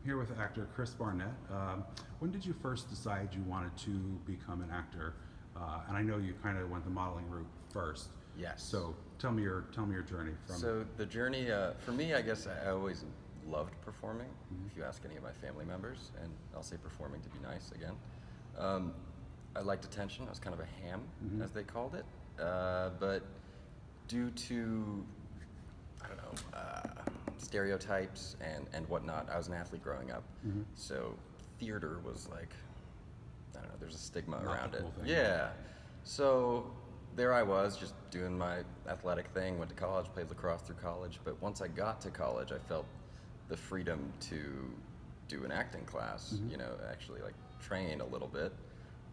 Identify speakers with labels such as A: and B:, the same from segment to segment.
A: here with actor Chris Barnett. When did you first decide you wanted to become an actor? And I know you kind of went the modeling route first.
B: Yes.
A: So tell me your journey from.
B: So the journey, for me, I guess I always loved performing. If you ask any of my family members, and I'll say performing to be nice again. I liked attention. I was kind of a ham, as they called it. But due to, I don't know, stereotypes and whatnot, I was an athlete growing up. So theater was like, I don't know, there's a stigma
A: Not
B: around
A: the
B: it.
A: cool thing.
B: Yeah. So there I was, just doing my athletic thing, went to college, played lacrosse through college. But once I got to college, I felt the freedom to do an acting class, actually like train a little bit.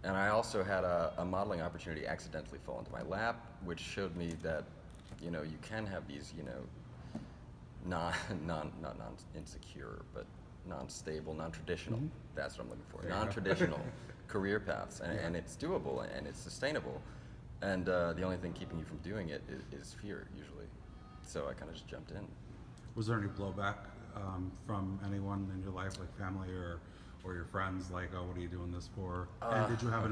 B: And I also had a modeling opportunity accidentally fall into my lap, which showed me that, you can have these, not insecure, but non-stable, non-traditional. That's what I'm looking for. Non-traditional career paths, and it's doable and it's sustainable. And the only thing keeping you from doing it is fear, usually. So I kind of just jumped in.
A: Was there any blowback from anyone in your life, like family or your friends, like, oh, what are you doing this for? And did you have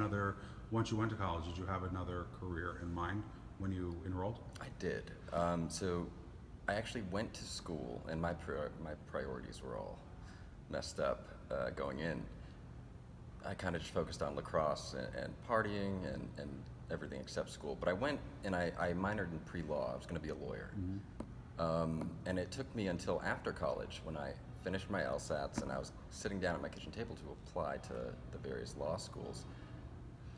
A: once you went to college, did you have another career in mind when you enrolled?
B: I did. So I actually went to school, and my priorities were all messed up going in. I kind of just focused on lacrosse and partying and everything except school. But I went and I minored in pre-law. I was going to be a lawyer. And it took me until after college when I finished my LSATs and I was sitting down at my kitchen table to apply to the various law schools.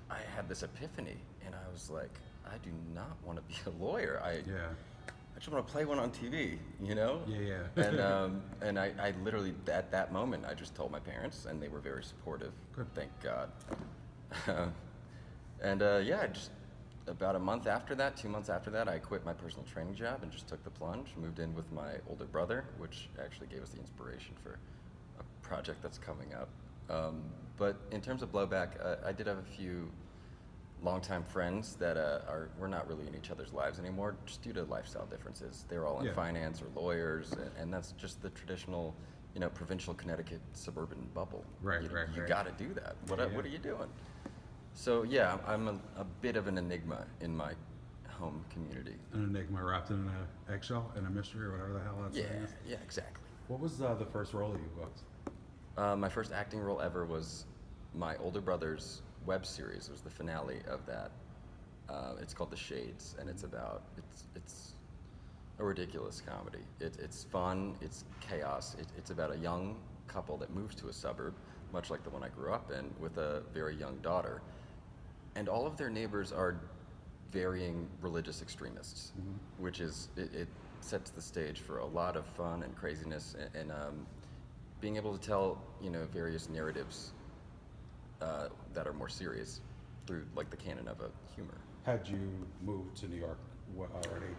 B: I had this epiphany, and I was like, I do not want to be a lawyer. I just want to play one on TV, And I literally, at that moment, I just told my parents, and they were very supportive.
A: Good.
B: Thank God. Just about 2 months after that, I quit my personal training job and just took the plunge, moved in with my older brother, which actually gave us the inspiration for a project that's coming up. But in terms of blowback, I did have a few longtime friends that we're not really in each other's lives anymore, just due to lifestyle differences. They're all in finance or lawyers, and that's just the traditional, provincial Connecticut suburban bubble.
A: Right.
B: You got to do that. What are you doing? So yeah, I'm a bit of an enigma in my home community.
A: An enigma wrapped in an eggshell and a mystery or whatever the hell that's saying is.
B: Yeah, exactly.
A: What was the first role you booked?
B: My first acting role ever was my older brother's web series. It was the finale of that. It's called The Shades, and it's a ridiculous comedy. It's fun, it's chaos. It's about a young couple that moves to a suburb, much like the one I grew up in, with a very young daughter. And all of their neighbors are varying religious extremists, which is, it sets the stage for a lot of fun and craziness, and being able to tell, various narratives that are more serious through like the canon of a humor.
A: Had you moved to New York already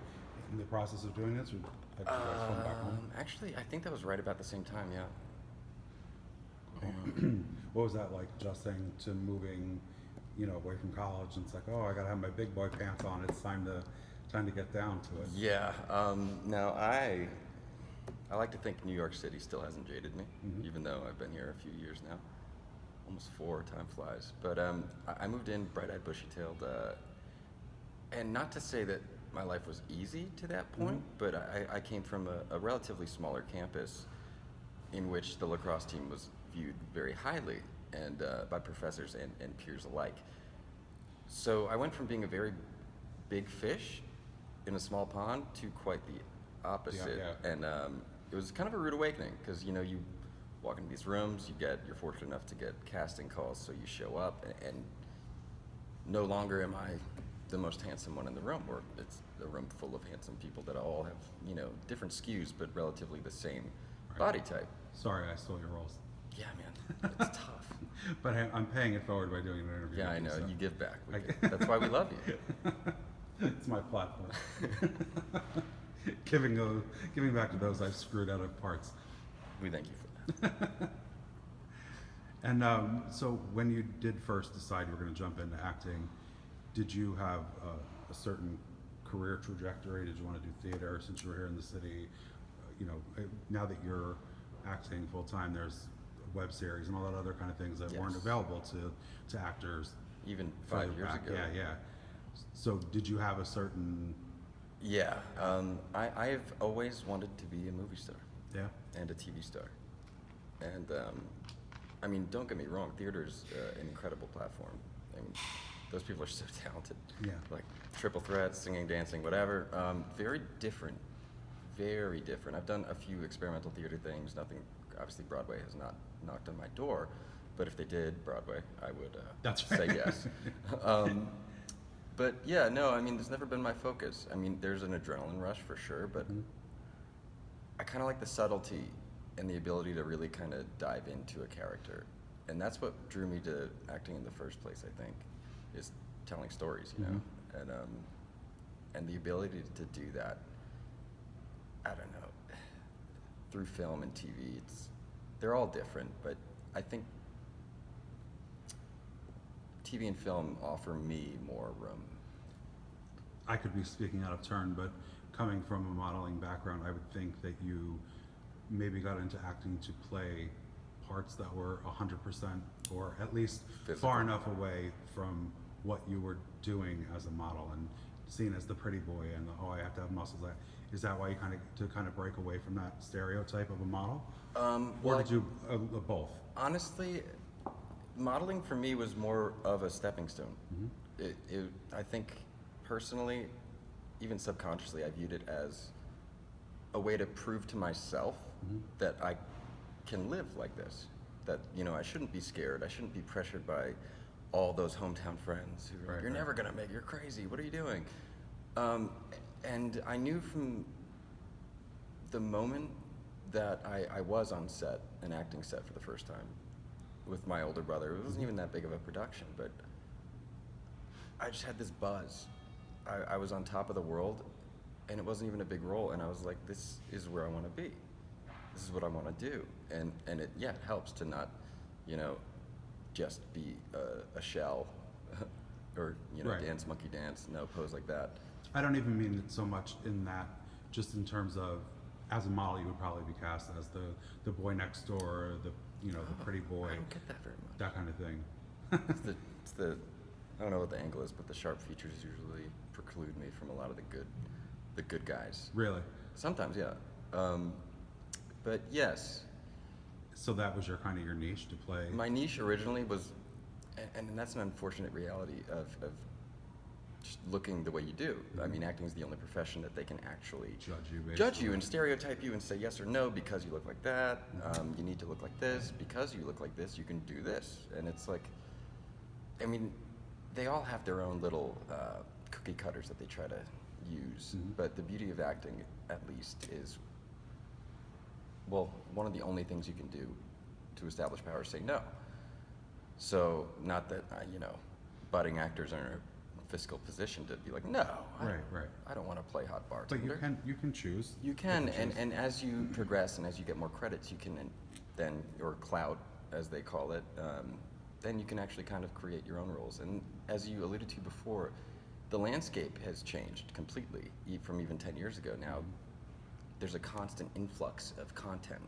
A: in the process of doing this, or had you guys come back home?
B: Actually, I think that was right about the same time, yeah.
A: What was that like, adjusting to moving, away from college? And it's like, oh, I gotta have my big boy pants on. It's time to get down to it.
B: Yeah. Now I like to think New York City still hasn't jaded me, even though I've been here a few years now. Almost 4, time flies. But I moved in bright-eyed, bushy-tailed, and not to say that my life was easy to that point, but I came from a relatively smaller campus in which the lacrosse team was viewed very highly and by professors and peers alike. So I went from being a very big fish in a small pond to quite the opposite. And it was kind of a rude awakening because, you walk into these rooms, you're fortunate enough to get casting calls, so you show up, and no longer am I the most handsome one in the room, or it's a room full of handsome people that all have, different skews, but relatively the same body type.
A: Sorry, I stole your roles.
B: Yeah, man, it's tough.
A: But I'm paying it forward by doing an interview.
B: Yeah, I know. So. You give back. That's why we love you.
A: It's my platform. Giving back to those I've screwed out of parts.
B: We thank you for that.
A: And so when you did first decide you were going to jump into acting, did you have a certain career trajectory? Did you want to do theater since you were here in the city? Now that you're acting full time, there's web series and all that other kind of things that
B: Yes.
A: weren't available to actors
B: Even
A: further
B: 5 years
A: back.
B: ago.
A: Yeah, yeah. So did you have a certain?
B: Yeah, I've always wanted to be a movie star
A: Yeah.
B: and a TV star. And I mean, don't get me wrong, theater's an incredible platform. I mean, those people are so talented.
A: Yeah.
B: Like triple threats, singing, dancing, whatever. Very different. Very different. I've done a few experimental theater things. Nothing, obviously, Broadway has not knocked on my door. But if they did, Broadway, I would
A: That's
B: say
A: right.
B: yes. But yeah, no, I mean, there's never been my focus. I mean, there's an adrenaline rush for sure, but I kind of like the subtlety and the ability to really kind of dive into a character. And that's what drew me to acting in the first place, I think, is telling stories, you know? And the ability to do that, I don't know, through film and TV, they're all different, but I think TV and film offer me more room.
A: I could be speaking out of turn, but coming from a modeling background, I would think that you maybe got into acting to play parts that were 100% or at least
B: Physical.
A: far enough away from what you were doing as a model and seen as the pretty boy and the, oh, I have to have muscles. Is that why you kind of break away from that stereotype of a model? Or
B: Well,
A: did you both?
B: honestly, modeling for me was more of a stepping stone. I think personally, even subconsciously, I viewed it as a way to prove to myself that I can live like this. That, you know, I shouldn't be scared. I shouldn't be pressured by all those hometown friends who are,
A: Right,
B: you're
A: right.
B: never gonna make, you're crazy, what are you doing? And I knew from the moment that I was on set, an acting set for the first time, with my older brother. It wasn't even that big of a production, but I just had this buzz. I was on top of the world, and it wasn't even a big role, and I was like, this is where I want to be. This is what I want to do. And it helps to not, you know, just be a shell or, you know,
A: Right.
B: dance, monkey dance, no pose like that.
A: I don't even mean it so much in that, just in terms of, as a model, you would probably be cast as the boy next door, the pretty boy,
B: I don't get that very much.
A: that kind of thing.
B: It's the I don't know what the angle is, but the sharp features usually preclude me from a lot of the good guys.
A: Really?
B: Sometimes, yeah. But yes,
A: So that was your niche to play.
B: my niche originally was, and that's an unfortunate reality of just looking the way you do. I mean, acting is the only profession that they can actually
A: Judge you
B: and stereotype you and say yes or no because you look like that. You need to look like this because you look like this. You can do this, and it's like, I mean, they all have their own little cookie cutters that they try to use. But the beauty of acting, at least, is, well, one of the only things you can do to establish power is say no. So, not that budding actors are in a fiscal position to be like, no,
A: Right.
B: I don't want to play hot
A: But
B: bartender.
A: you can choose.
B: You can,
A: choose.
B: and as you progress and as you get more credits, you can then, or clout, as they call it, then you can actually kind of create your own roles. And as you alluded to before, the landscape has changed completely from even 10 years ago. Now, there's a constant influx of content.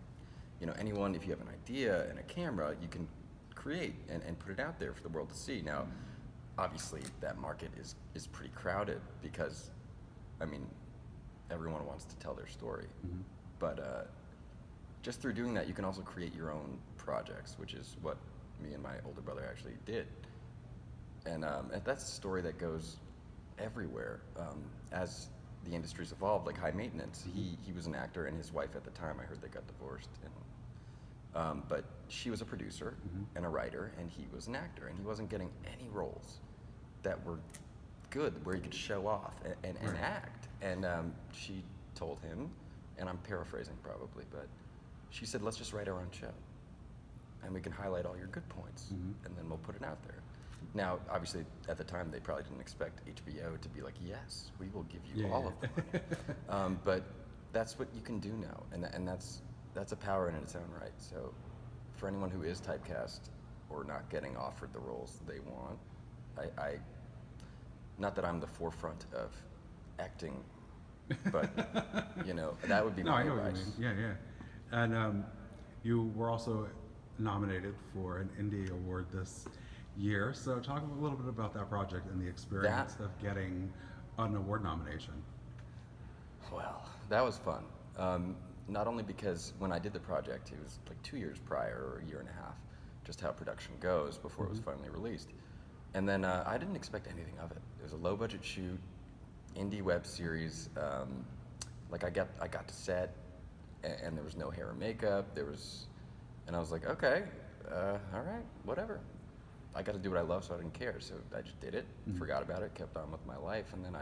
B: You know, anyone, if you have an idea and a camera, you can create and put it out there for the world to see. Now, obviously, that market is pretty crowded because, I mean, everyone wants to tell their story. But just through doing that, you can also create your own projects, which is what me and my older brother actually did. And that's a story that goes everywhere as the industry's evolved, like High Maintenance. He was an actor, and his wife at the time, I heard they got divorced. But she was a producer and a writer, and he was an actor, and he wasn't getting any roles that were good, where he could show off and
A: Right.
B: act. And she told him, and I'm paraphrasing probably, but she said, let's just write our own show, and we can highlight all your good points, and then we'll put it out there. Now, obviously, at the time, they probably didn't expect HBO to be like, yes, we will give you all of the money. But that's what you can do now, and that's a power in its own right. So for anyone who is typecast or not getting offered the roles they want, I not that I'm the forefront of acting, but that would be
A: No,
B: my
A: I know what you
B: advice.
A: mean. Yeah. And You were also nominated for an Indie Award this year. So talk a little bit about that project and the experience of getting an award nomination.
B: Well, that was fun. Not only because when I did the project, it was like 2 years prior or a year and a half, just how production goes before it was finally released. And then I didn't expect anything of it. It was a low budget shoot, indie web series. Like I got to set, and there was no hair or makeup. And I was like, okay, all right, whatever. I got to do what I love, so I didn't care. So I just did it, forgot about it, kept on with my life, and then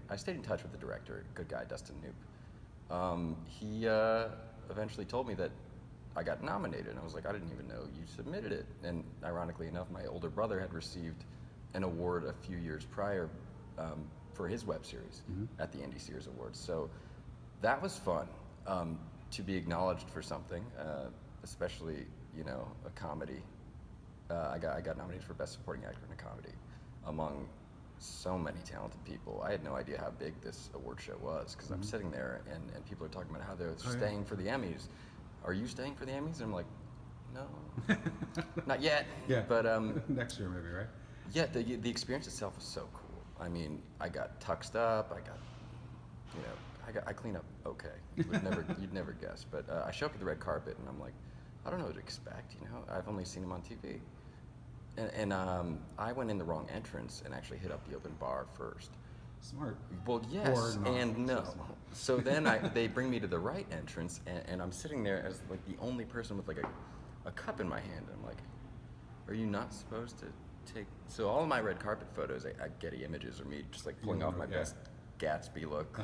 B: I stayed in touch with the director, good guy, Dustin Knoop. He eventually told me that I got nominated, and I was like, I didn't even know you submitted it. And ironically enough, my older brother had received an award a few years prior for his web series at the Indie Series Awards. So that was fun to be acknowledged for something, especially a comedy. I got nominated for Best Supporting Actor in a Comedy among so many talented people. I had no idea how big this award show was because I'm sitting there and people are talking about how they're staying for the Emmys. Are you staying for the Emmys? And I'm like, no, not yet.
A: Yeah,
B: but
A: next year maybe, right?
B: yeah, the experience itself was so cool. I mean, I got tuxed up. I clean up okay. You'd never guess. But I show up at the red carpet and I'm like, I don't know what to expect. I've only seen him on TV. And I went in the wrong entrance and actually hit up the open bar first.
A: Smart.
B: Well, yes and no. So then they bring me to the right entrance, and I'm sitting there as like the only person with like a cup in my hand. And I'm like, are you not supposed to take? So all of my red carpet photos, I Getty Images, are me just like pulling off my best Gatsby look.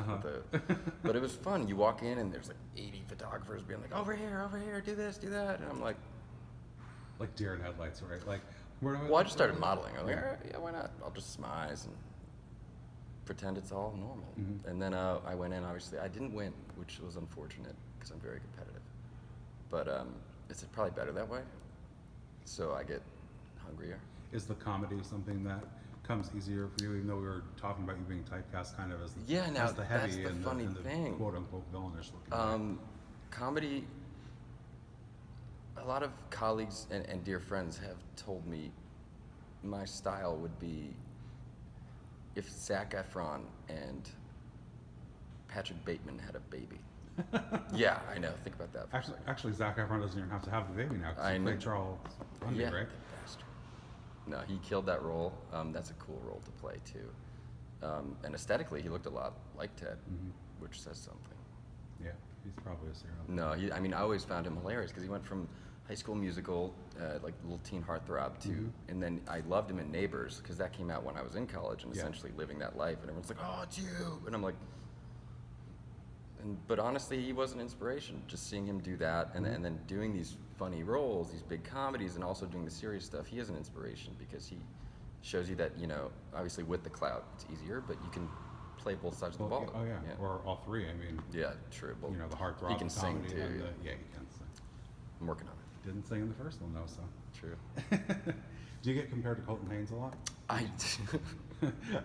B: But it was fun. You walk in and there's like 80 photographers being like, over here, do this, do that, and I'm like
A: deer in headlights, right? Like.
B: Well, I just started modeling. I was like, all right, yeah, why not? I'll just smize and pretend it's all normal. And then I went in, obviously. I didn't win, which was unfortunate because I'm very competitive. But it's probably better that way, so I get hungrier.
A: Is the comedy something that comes easier for you, even though we were talking about you being typecast kind of as the,
B: now
A: as the heavy
B: that's the
A: and
B: funny
A: the
B: thing.
A: quote-unquote villainish looking guy?
B: Comedy, a lot of colleagues and dear friends have told me my style would be if Zac Efron and Patrick Bateman had a baby. Yeah, I know. Think about that for a second.
A: Actually, Zac Efron doesn't even have to have the baby now because he played Charles Bundy,
B: yeah,
A: right?
B: the bastard. No, he killed that role. That's a cool role to play, too. And aesthetically, he looked a lot like Ted, which says something.
A: Yeah, he's probably a serial.
B: No, I always found him hilarious because he went from High School Musical, like little teen heartthrob, to, and then I loved him in Neighbors because that came out when I was in college and essentially living that life, and everyone's like, oh, it's you, and I'm like, but honestly, he was an inspiration. Just seeing him do that, and then doing these funny roles, these big comedies, and also doing the serious stuff, he is an inspiration because he shows you that obviously with the clout it's easier, but you can play both sides of the ball.
A: Oh yeah, or all three. I mean,
B: yeah, true. Well,
A: the heartthrob,
B: he can sing
A: comedy,
B: too.
A: and he can sing.
B: I'm working on it.
A: Didn't sing in the first one though, so.
B: True.
A: Do you get compared to Colton Haynes a lot?
B: I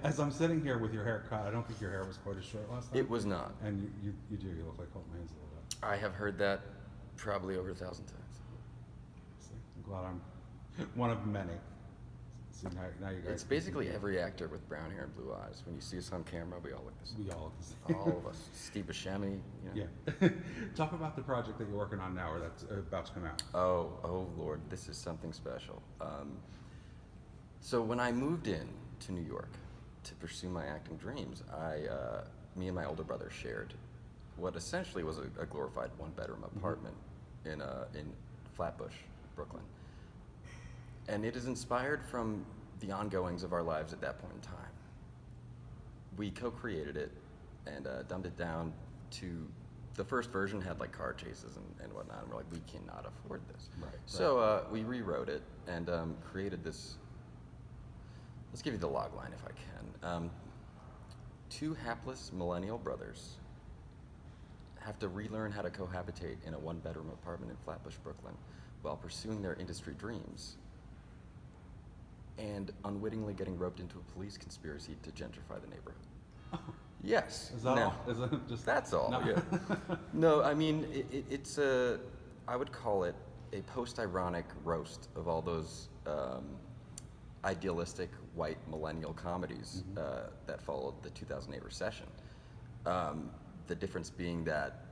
A: As I'm sitting here with your hair cut, I don't think your hair was quite as short last time.
B: It was not.
A: And you do. You look like Colton Haynes a little bit.
B: I have heard that probably over 1,000 times.
A: I'm glad I'm one of many. See, now you guys.
B: It's basically every actor with brown hair and blue eyes. When you see us on camera, we all look the same.
A: We all look the same.
B: All of us. Steve Buscemi.
A: Yeah. Talk about the project that you're working on now, or that's about to come out.
B: Oh Lord, this is something special. So when I moved in to New York to pursue my acting dreams, me and my older brother shared what essentially was a glorified one-bedroom apartment in Flatbush, Brooklyn. And it is inspired from the ongoings of our lives at that point in time. We co-created it and dumbed it down to, the first version had like car chases and whatnot, and we're like, we cannot afford this.
A: Right.
B: So we rewrote it and created this, let's give you the log line if I can. Two hapless millennial brothers have to relearn how to cohabitate in a one-bedroom apartment in Flatbush, Brooklyn, while pursuing their industry dreams, and unwittingly getting roped into a police conspiracy to gentrify the neighborhood.
A: Oh.
B: Yes.
A: Is that
B: no.
A: all? Is that just
B: That's all.
A: No.
B: Yeah. No, I mean it's a I would call it a post-ironic roast of all those idealistic white millennial comedies that followed the 2008 recession. The difference being that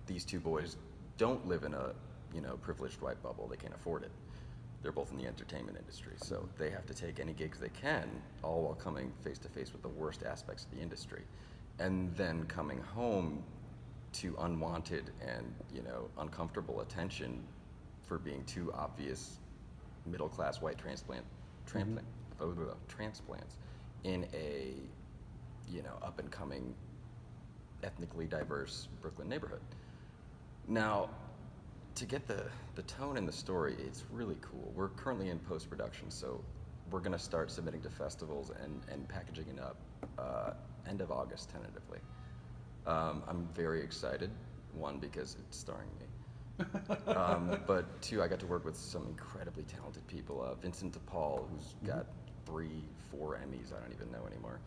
B: these two boys don't live in a privileged white bubble. They can't afford it. They're both in the entertainment industry, so they have to take any gigs they can, all while coming face to face with the worst aspects of the industry, and then coming home to unwanted and uncomfortable attention for being too obvious middle-class white transplants in a up-and-coming ethnically diverse Brooklyn neighborhood. Now, to get the tone in the story, it's really cool. We're currently in post-production, so we're going to start submitting to festivals and packaging it up end of August, tentatively. I'm very excited, one, because it's starring me. But two, I got to work with some incredibly talented people. Vincent DePaul, who's got 3-4 Emmys, I don't even know anymore.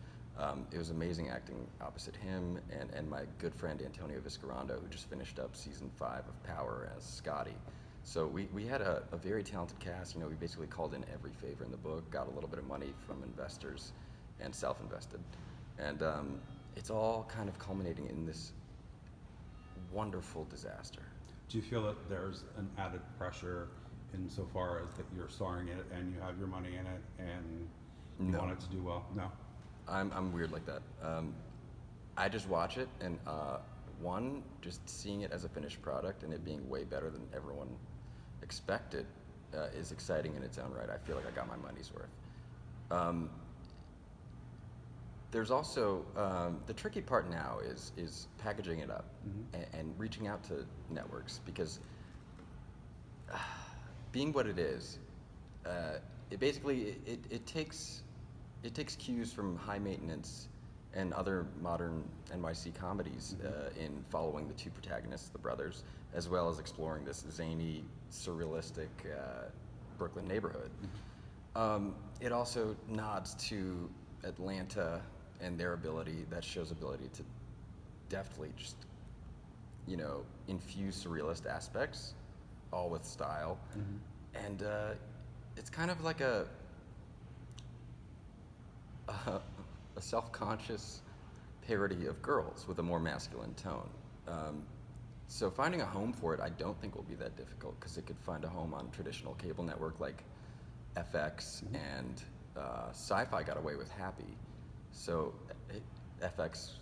B: It was amazing acting opposite him and my good friend Antonio Viscarando, who just finished up season 5 of Power as Scotty. So we had a very talented cast. We basically called in every favor in the book, got a little bit of money from investors and self-invested. And it's all kind of culminating in this wonderful disaster.
A: Do you feel that there's an added pressure insofar as that you're starring in it and you have your money in it and you want it to do well? No?
B: I'm weird like that. I just watch it, and one, just seeing it as a finished product and it being way better than everyone expected is exciting in its own right. I feel like I got my money's worth. There's also the tricky part now is packaging it up and reaching out to networks, because being what it is, it basically it takes cues from High Maintenance and other modern NYC comedies in following the two protagonists, the brothers, as well as exploring this zany, surrealistic Brooklyn neighborhood. It also nods to Atlanta and their ability, that show's ability to deftly just, infuse surrealist aspects, all with style. And it's kind of like a self-conscious parody of Girls with a more masculine tone. So finding a home for it, I don't think will be that difficult, because it could find a home on traditional cable network like FX, and Sci-Fi got away with Happy. So FX,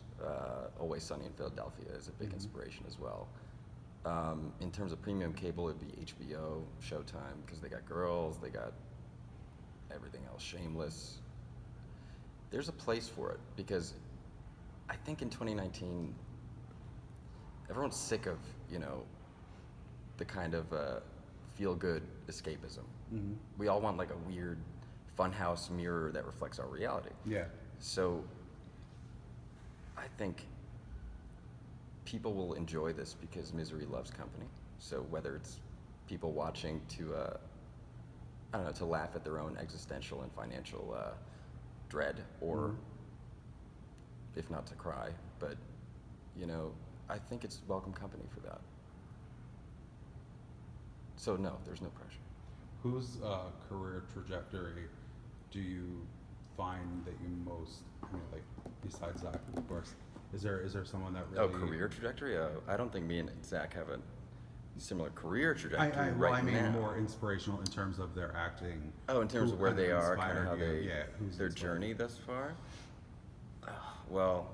B: Always Sunny in Philadelphia, is a big inspiration as well. In terms of premium cable, it'd be HBO, Showtime, because they got Girls, they got everything else, Shameless. There's a place for it, because I think in 2019, everyone's sick of, the kind of feel-good escapism. We all want like a weird funhouse mirror that reflects our reality.
A: Yeah.
B: So I think people will enjoy this because misery loves company. So whether it's people watching to, to laugh at their own existential and financial dread, or if not to cry, but I think it's welcome company for that. So no, there's no pressure.
A: Whose career trajectory do you find that you most, besides Zach, of course, is there someone that really...
B: Oh, career trajectory? I don't think me and Zach have a similar career trajectory
A: I mean
B: now.
A: more inspirational in terms of their acting.
B: Oh, in terms of where they are, kind of how
A: they,
B: their journey thus far? Well,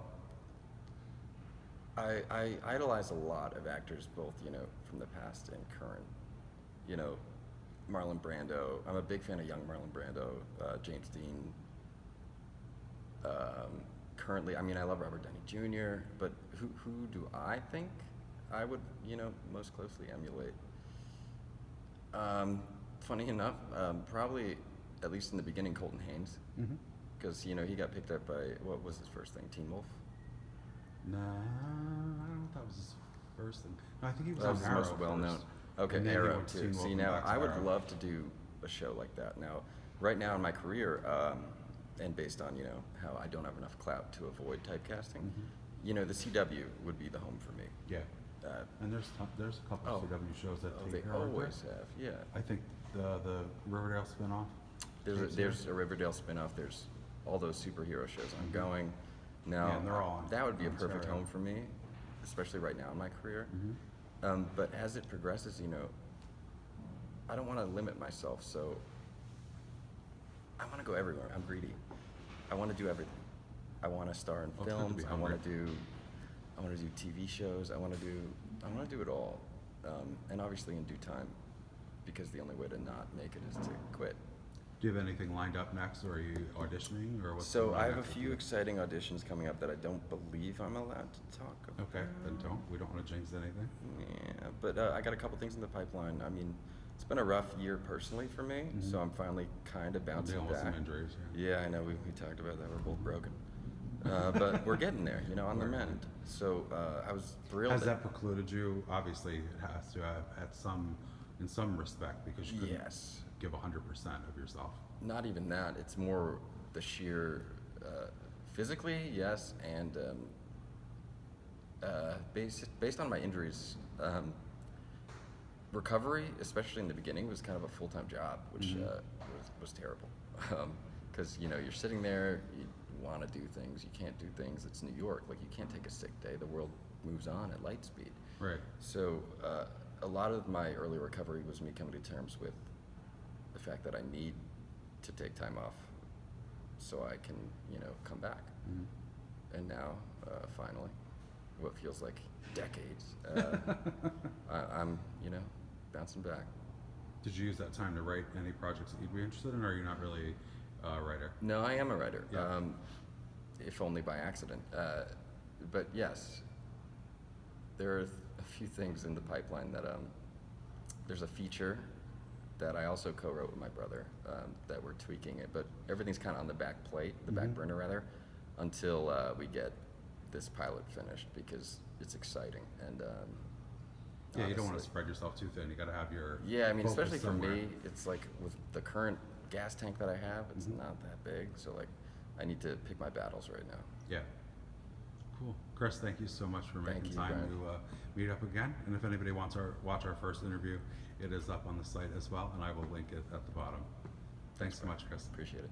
B: I idolize a lot of actors, both, from the past and current. Marlon Brando. I'm a big fan of young Marlon Brando, James Dean. Currently, I love Robert Downey Jr., but who do I think I would, most closely emulate? Funny enough, probably, at least in the beginning, Colton Haynes. Because, he got picked up by, what was his first thing, Teen Wolf?
A: No, I don't know if that was his first thing. No, I think he was
B: That
A: on
B: was his
A: Arrow
B: most well-known.
A: first.
B: Okay,
A: And then he
B: Arrow,
A: went to
B: too.
A: Teen
B: See,
A: Wolf and
B: now,
A: back to
B: I would
A: Arrow.
B: love to do a show like that. Now, right now in my career, and based on, how I don't have enough clout to avoid typecasting, the CW would be the home for me.
A: Yeah. And there's a couple
B: Oh.
A: of CW shows that
B: They
A: take her. aren't there?
B: always have, yeah.
A: I think the Riverdale spinoff.
B: There's a Riverdale spinoff. There's all those superhero shows ongoing. Now,
A: Yeah, and they're all on
B: that would be a perfect
A: Ontario.
B: home for me, especially right now in my career.
A: Mm-hmm.
B: But as it progresses, I don't want to limit myself, so I want to go everywhere. I'm greedy. I want to do everything. I want to star in
A: Well, it's good to
B: films.
A: be
B: I want
A: hungry.
B: I want to do TV shows. I want to do it all, and obviously in due time, because the only way to not make it is to quit.
A: Do you have anything lined up next, or are you auditioning, or what's
B: So
A: going on
B: I have a
A: next with
B: few
A: you?
B: exciting auditions coming up that I don't believe I'm allowed to talk about.
A: Okay, then don't. We don't want to jinx anything.
B: Yeah, but I got a couple things in the pipeline. I mean, it's been a rough year personally for me, so I'm finally kind of bouncing
A: Dealing with
B: back.
A: some injuries.
B: Yeah, I know. We talked about that. We're both broken. But we're getting there, on the
A: Right.
B: mend. So I was thrilled.
A: Has that precluded you? Obviously, it has to have in some respect, because you couldn't
B: Yes.
A: give 100% of yourself.
B: Not even that. It's more the sheer physically, yes, and based on my injuries, recovery, especially in the beginning, was kind of a full-time job, which was terrible. Because you're sitting there, you want to do things, you can't do things. It's New York, like you can't take a sick day. The world moves on at light speed.
A: Right.
B: So a lot of my early recovery was me coming to terms with the fact that I need to take time off so I can, come back. And now, finally, what feels like decades, I'm, bouncing back.
A: Did you use that time to write any projects that you'd be interested in, or are you not really a writer?
B: No, I am a writer,
A: Yeah.
B: if only by accident. But yes, there are a few things in the pipeline that there's a feature that I also co-wrote with my brother that we're tweaking it, but everything's kind of on the back plate, the back burner rather, until we get this pilot finished, because it's exciting. And
A: Yeah, you don't want to
B: honestly-
A: spread yourself too thin. You got to have your
B: Yeah, I mean,
A: focus
B: especially for
A: somewhere.
B: me, it's like with the current gas tank that I have, it's not that big, so like I need to pick my battles right now.
A: Yeah. Cool. Chris, thank you so much for
B: Thank
A: making
B: you,
A: time
B: Brian.
A: to meet up again. And if anybody wants to watch our first interview, it is up on the site as well, and I will link it at the bottom. Thanks so much, Chris.
B: Appreciate it.